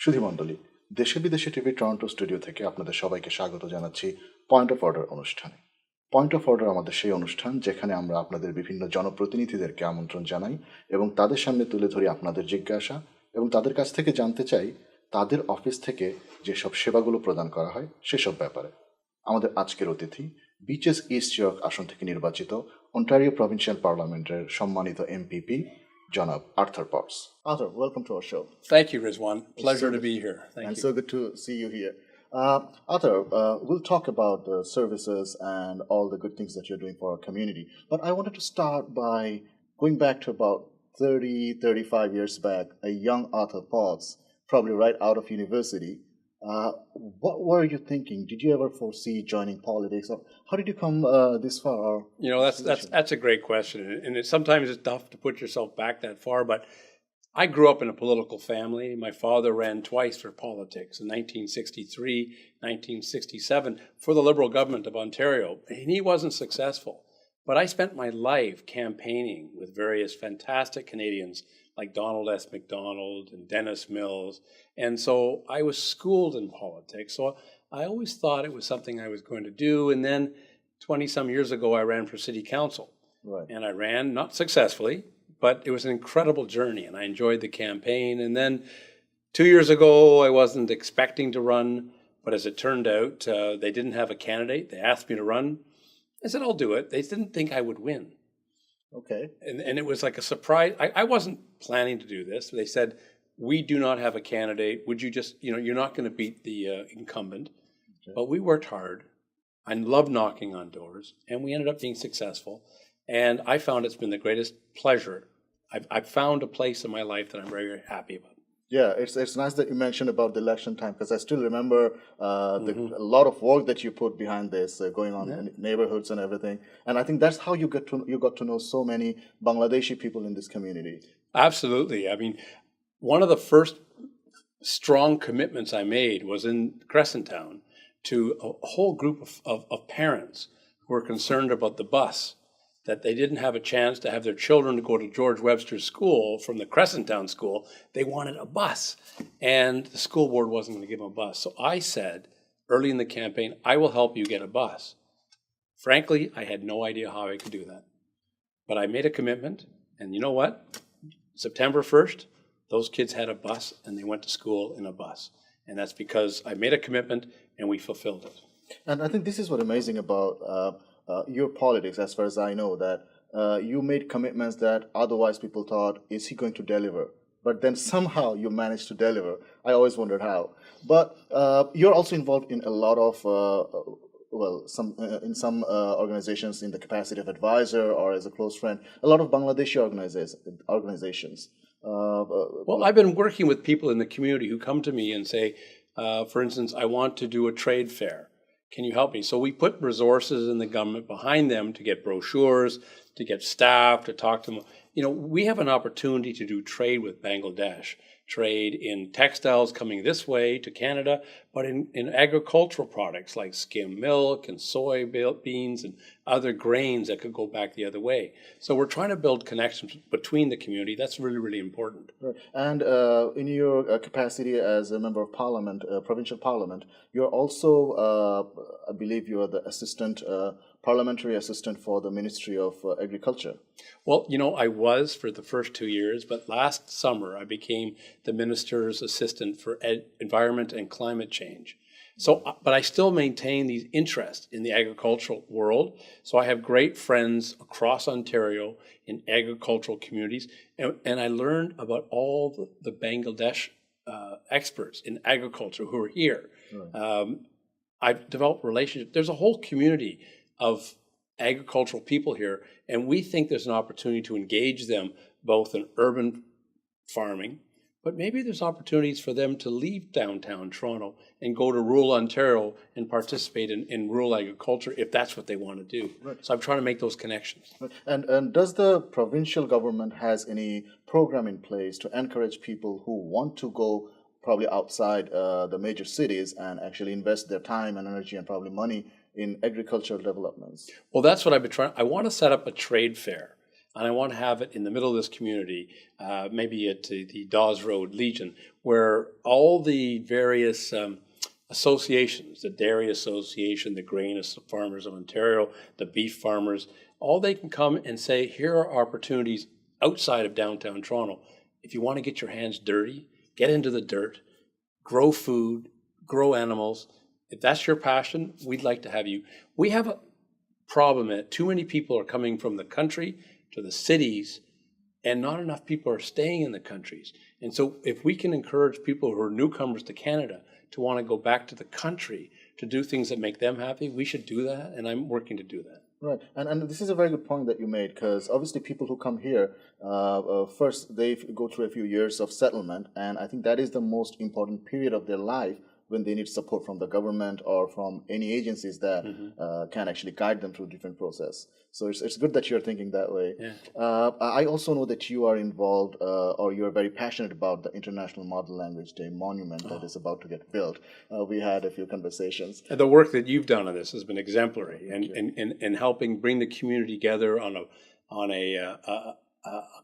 সুধীমণ্ডলী, দেশে বিদেশে TV Toronto studio থেকে আপনাদের সবাইকে স্বাগত জানাচ্ছি পয়েন্ট অফ অর্ডার অনুষ্ঠানে। পয়েন্ট অফ অর্ডার আমাদের সেই অনুষ্ঠান যেখানে আমরা আপনাদের বিভিন্ন জনপ্রতিনিধিদেরকে আমন্ত্রণ জানাই এবং তাদের সামনে তুলে ধরি আপনাদের জিজ্ঞাসা এবং তাদের কাছ থেকে জানতে চাই তাদের অফিস থেকে যেসব সেবাগুলো প্রদান করা হয় সেসব ব্যাপারে। আমাদের আজকের অতিথি বিচেস ইস্ট ইয়র্ক আসন থেকে নির্বাচিত অন্টারিও প্রভিন্সিয়াল পার্লামেন্টের সম্মানিত এমপিপি জনাব Arthur pots. Arthur, welcome to our show. Thank you, Rizwan. Pleasure to be here. Thank you. So good to see you here. Arthur, we'll talk about the services and all the good things that you're doing for our community. But I wanted to start by going back to about 35 years back, a young Arthur Potts, probably right out of university. What were you thinking? Did you ever foresee joining politics, or how did you come this far? That's a great question, and sometimes it's tough to put yourself back that far. But I grew up in a political family. My father ran twice for politics in 1963, 1967 for the Liberal government of Ontario, and he wasn't successful. But I spent my life campaigning with various fantastic Canadians like Donald S. MacDonald and Dennis Mills. And so I was schooled in politics. So I always thought it was something I was going to do. And then 20-some years ago, I ran for city council. Right. And I ran, not successfully, but it was an incredible journey. And I enjoyed the campaign. And then 2 years ago, I wasn't expecting to run. But as it turned out, they didn't have a candidate. They asked me to run. I said, I'll do it. They didn't think I would win. Okay. And it was like a surprise. I wasn't planning to do this. They said, we do not have a candidate. Would you just, you're not going to beat the incumbent. Okay. But we worked hard. I love knocking on doors. And we ended up being successful. And I found it's been the greatest pleasure. I've found a place in my life that I'm very, very happy about. Yeah, it's nice that you mentioned about the election time, because I still remember a lot of work that you put behind this, going on in neighborhoods and everything. And I think that's how you got to know so many Bangladeshi people in this community. Absolutely. I mean, one of the first strong commitments I made was in Crescent Town to a whole group of parents who were concerned about the bus, that they didn't have a chance to have their children to go to George Webster's school from the Crescent Town school. They wanted a bus, and the school board wasn't going to give them a bus. So I said, early in the campaign, I will help you get a bus. Frankly, I had no idea how I could do that. But I made a commitment, and you know what? September 1st, those kids had a bus, and they went to school in a bus. And that's because I made a commitment, and we fulfilled it. And I think this is what's amazing about your politics, as far as I know, that you made commitments that otherwise people thought, is he going to deliver? But then somehow you managed to deliver. I always wondered how. But you're also involved in a lot of, some organizations in the capacity of advisor or as a close friend, a lot of Bangladeshi organizations. Well, I've been working with people in the community who come to me and say, for instance, I want to do a trade fair. Can you help me? So we put resources in the government behind them to get brochures, to get staff, to talk to them. We have an opportunity to do trade with Bangladesh, trade in textiles coming this way to Canada, but in agricultural products like skim milk and soy beans and other grains that could go back the other way. So we're trying to build connections between the community. That's really, really important. Right. And in your capacity as a member of parliament, provincial parliament, you're also, I believe you are the parliamentary assistant for the Ministry of Agriculture. Well, I was for the first 2 years, but last summer I became the minister's assistant for environment and climate change. So, but I still maintain these interests in the agricultural world. So I have great friends across Ontario in agricultural communities, and I learned about all the Bangladesh experts in agriculture who are here. Right. I've developed relationships. There's a whole community of agricultural people here, and we think there's an opportunity to engage them both in urban farming, but maybe there's opportunities for them to leave downtown Toronto and go to rural Ontario and participate in rural agriculture if that's what they want to do. Right. So I'm trying to make those connections. Right. And does the provincial government has any program in place to encourage people who want to go probably outside the major cities and actually invest their time and energy and probably money in agricultural developments? Well, that's what I've been trying. I want to set up a trade fair, and I want to have it in the middle of this community, maybe at the Dawes Road Legion, where all the various associations, the Dairy Association, the Grain Farmers of Ontario, the Beef Farmers, all they can come and say, here are opportunities outside of downtown Toronto. If you want to get your hands dirty, get into the dirt, grow food, grow animals. If that's your passion, we'd like to have you. We have a problem that too many people are coming from the country to the cities, and not enough people are staying in the countries. And so if we can encourage people who are newcomers to Canada to want to go back to the country to do things that make them happy, we should do that, and I'm working to do that. Right, and this is a very good point that you made, because obviously people who come here, first they go through a few years of settlement, and I think that is the most important period of their life when they need support from the government or from any agencies that can actually guide them through different process. So it's good that you're thinking that way. Yeah. I also know that you are involved, or you're very passionate about the International Mother Language Day monument that is about to get built. We had a few conversations. And the work that you've done on this has been exemplary, and helping bring the community together on a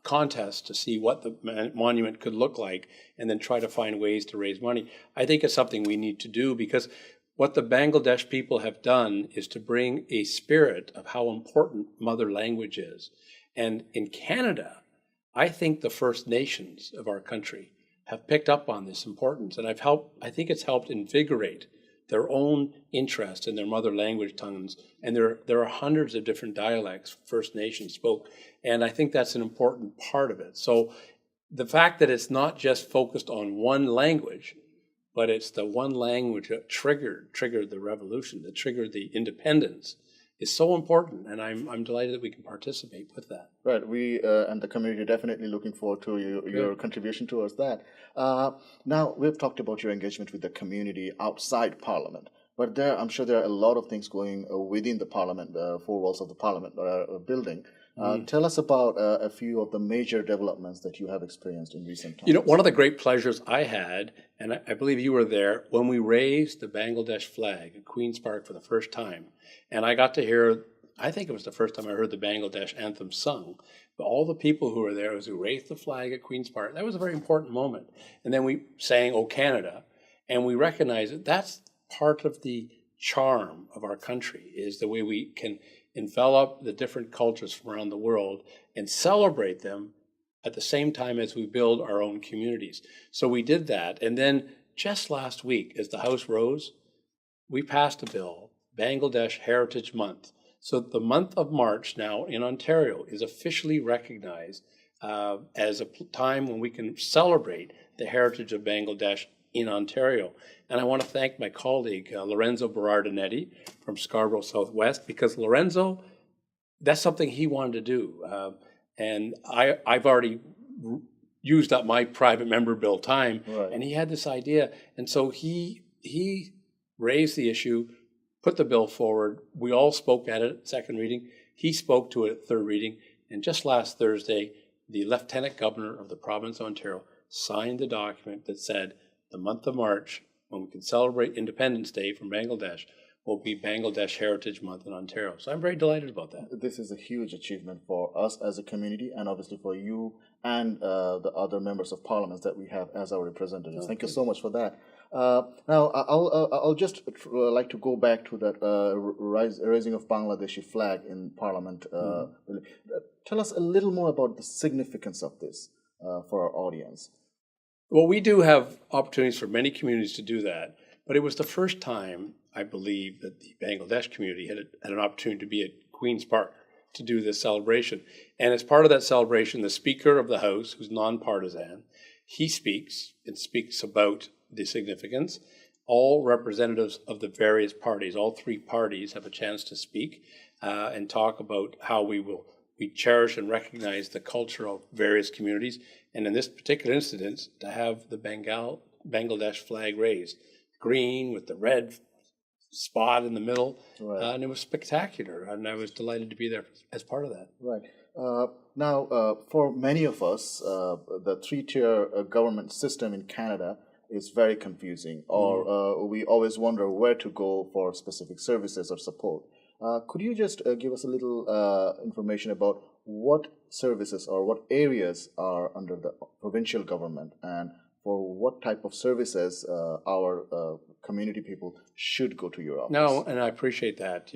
contest to see what the monument could look like, and then try to find ways to raise money. I think it's something we need to do, because what the Bangladesh people have done is to bring a spirit of how important mother language is. And in Canada, I think the First Nations of our country have picked up on this importance, and I think it's helped invigorate their own interest in their mother language tongues. And there are hundreds of different dialects First Nations spoke, and I think that's an important part of it. So the fact that it's not just focused on one language, but it's the one language that triggered the revolution, that triggered the independence, is so important, and I'm delighted that we can participate with that. Right, we and the community are definitely looking forward to your contribution towards that. Now, we've talked about your engagement with the community outside Parliament, but I'm sure there are a lot of things going within the Parliament, four walls of the Parliament building. Tell us about a few of the major developments that you have experienced in recent times. You know, one of the great pleasures I had, and I believe you were there, when we raised the Bangladesh flag at Queen's Park for the first time. And I got to hear, I think it was the first time I heard the Bangladesh anthem sung. But all the people who were there, as we raised the flag at Queen's Park, that was a very important moment. And then we sang "O Canada," and we recognized that that's part of the charm of our country, is the way we can envelop the different cultures from around the world and celebrate them at the same time as we build our own communities. So we did that. And then just last week, as the House rose, we passed a bill, Bangladesh Heritage Month. So the month of March now in Ontario is officially recognized as a time when we can celebrate the heritage of Bangladesh in Ontario. And I want to thank my colleague, Lorenzo Berardinetti from Scarborough Southwest, because Lorenzo, that's something he wanted to do. And I've already used up my private member bill time, right. And he had this idea. And so he raised the issue, put the bill forward. We all spoke at it at second reading. He spoke to it at third reading. And just last Thursday, the Lieutenant Governor of the province of Ontario signed the document that said the month of March, when we can celebrate Independence Day from Bangladesh, will be Bangladesh Heritage Month in Ontario. So I'm very delighted about that. This is a huge achievement for us as a community, and obviously for you and the other members of parliament that we have as our representatives. Okay. Thank you so much for that. Now, I'll just like to go back to that raising of Bangladeshi flag in Parliament. Tell us a little more about the significance of this for our audience. Well, we do have opportunities for many communities to do that, but it was the first time, I believe, that the Bangladesh community had an opportunity to be at Queen's Park to do this celebration. And as part of that celebration, the Speaker of the House, who's nonpartisan, he speaks about the significance. All representatives of the various parties, all three parties, have a chance to speak and talk about how we cherish and recognize the culture of various communities. And in this particular instance, to have the Bangladesh flag raised, green with the red spot in the middle, right. And it was spectacular, and I was delighted to be there as part of that. Right. Now, for many of us, the three-tier government system in Canada is very confusing, or we always wonder where to go for specific services or support. Could you just give us a little information about what services or what areas are under the provincial government, and for what type of services our community people should go to your office. No, and I appreciate that.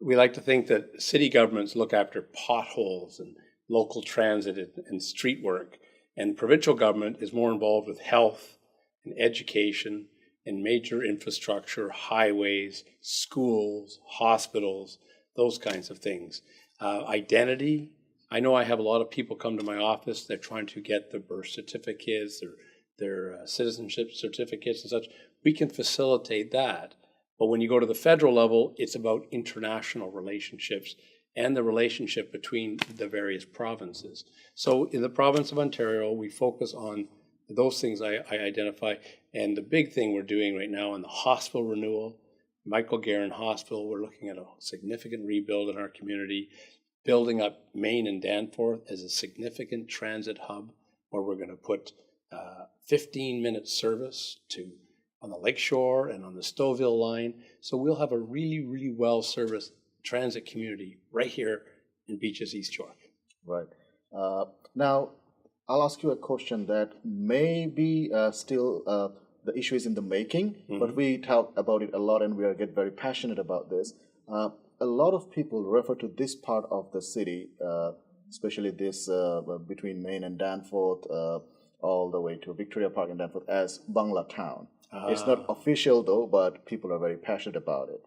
We like to think that city governments look after potholes and local transit and street work, and provincial government is more involved with health and education and major infrastructure, highways, schools, hospitals, those kinds of things. Identity. I know I have a lot of people come to my office. They're trying to get their birth certificates, their citizenship certificates and such. We can facilitate that. But when you go to the federal level, it's about international relationships and the relationship between the various provinces. So in the province of Ontario, we focus on those things I identify. And the big thing we're doing right now in the hospital renewal, Michael Garron Hospital, we're looking at a significant rebuild in our community, building up Maine and Danforth as a significant transit hub where we're going to put 15-minute service on the Lakeshore and on the Stouffville line. So we'll have a really, really well-serviced transit community right here in Beaches East York. Right. Now, I'll ask you a question that may be still the issue is in the making, but we talk about it a lot and we get very passionate about this. A lot of people refer to this part of the city, especially this between Maine and Danforth, all the way to Victoria Park and Danforth, as Bangla Town. It's not official though, but people are very passionate about it.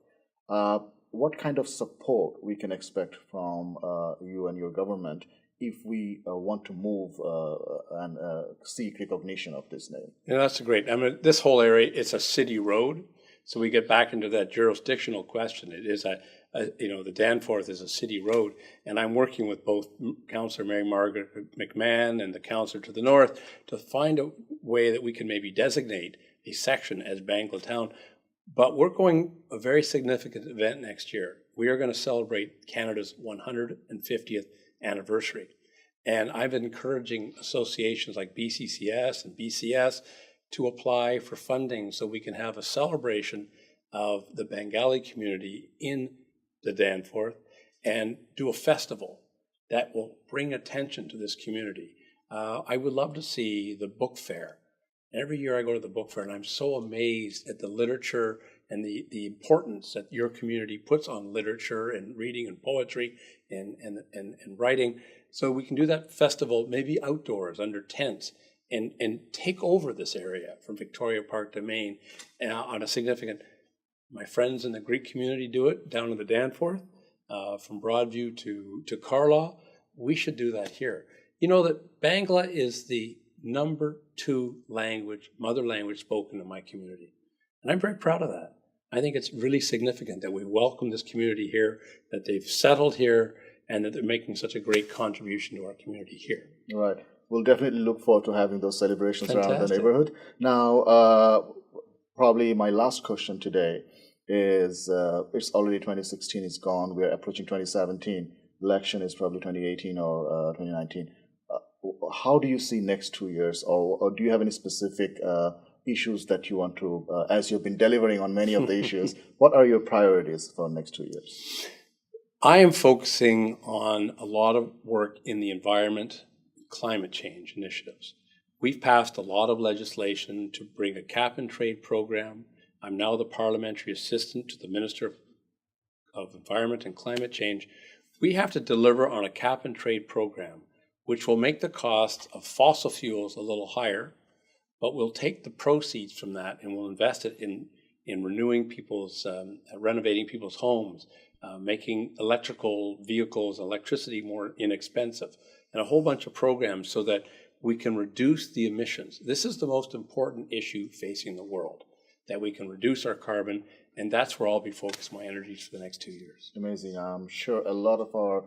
What kind of support we can expect from you and your government if we want to move and seek recognition of this name? That's great. I mean, this whole area, it's a city road. So we get back into that jurisdictional question. It is the Danforth is a city road, and I'm working with both Councillor Mary Margaret McMahon and the councillor to the north to find a way that we can maybe designate a section as Bangla Town. But we're going a very significant event next year. We are going to celebrate Canada's 150th anniversary. And I've been encouraging associations like BCCS and BCS to apply for funding so we can have a celebration of the Bengali community in the Danforth and do a festival that will bring attention to this community. I would love to see the book fair. Every year I go to the book fair and I'm so amazed at the literature and the importance that your community puts on literature and reading and poetry and writing. So we can do that festival maybe outdoors under tents and take over this area from Victoria Park to Maine on a significant. My friends in the Greek community do it down in the Danforth, from Broadview to Carlaw. We should do that here. You know that Bangla is the number 2 mother language spoken in my community. And I'm very proud of that. I think it's really significant that we welcome this community here, that they've settled here, and that they're making such a great contribution to our community here. Right. We'll definitely look forward to having those celebrations around the neighborhood. Now, probably my last question today is, it's already 2016 is gone. We're approaching 2017. Election is probably 2018 or 2019. How do you see next 2 years, or do you have any specific issues that you want to, as you've been delivering on many of the issues, what are your priorities for next 2 years? I am focusing on a lot of work in the environment, climate change initiatives. We've passed a lot of legislation to bring a cap and trade program. I'm now the parliamentary assistant to the Minister of Environment and Climate Change. We have to deliver on a cap and trade program, which will make the cost of fossil fuels a little higher, but we'll take the proceeds from that and we'll invest it in renewing people's, renovating people's homes, making electrical vehicles, electricity more inexpensive, and a whole bunch of programs so that we can reduce the emissions. This is the most important issue facing the world, that we can reduce our carbon, and that's where I'll be focusing my energies for the next 2 years. Amazing. I'm sure a lot of our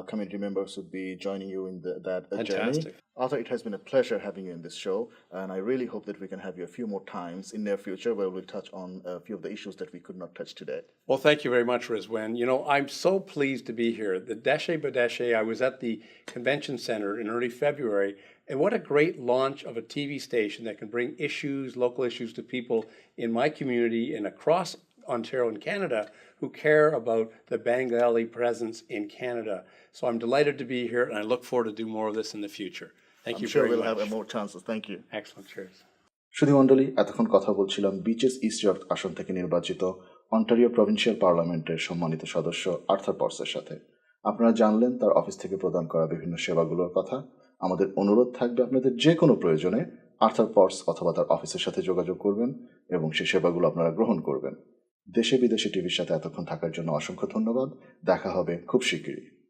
community members would be joining you in that journey. Arthur, it has been a pleasure having you in this show, and I really hope that we can have you a few more times in the near future where we'll touch on a few of the issues that we could not touch today. Well, thank you very much, Rizwan. You know, I'm so pleased to be here. The Deshe Bideshe, I was at the convention center in early February, and what a great launch of a TV station that can bring issues, local issues to people in my community and across Ontario and Canada who care about the Bengali presence in Canada. So I'm delighted to be here, and I look forward to do more of this in the future. Thank you very much. I'm sure we'll have more chances. Thank you. Excellent. Cheers. সুধীমণ্ডলী, এতক্ষণ কথা বলছিলাম bitches east York আসন থেকে নির্বাচিত Ontario provincial পার্লামেন্টের সম্মানিত সদস্য Arthur পর্সের সাথে। আপনারা জানলেন তার অফিস থেকে প্রদান করা বিভিন্ন সেবাগুলোর কথা। আমাদের অনুরোধ থাকবে আপনাদের যে কোনো প্রয়োজনে আর্থার পর্স অথবা তার অফিসের সাথে যোগাযোগ করবেন এবং সেই সেবাগুলো আপনারা গ্রহণ করবেন। দেশে বিদেশে টিভির সাথে এতক্ষণ থাকার জন্য অসংখ্য ধন্যবাদ। দেখা হবে খুব শিগগিরই।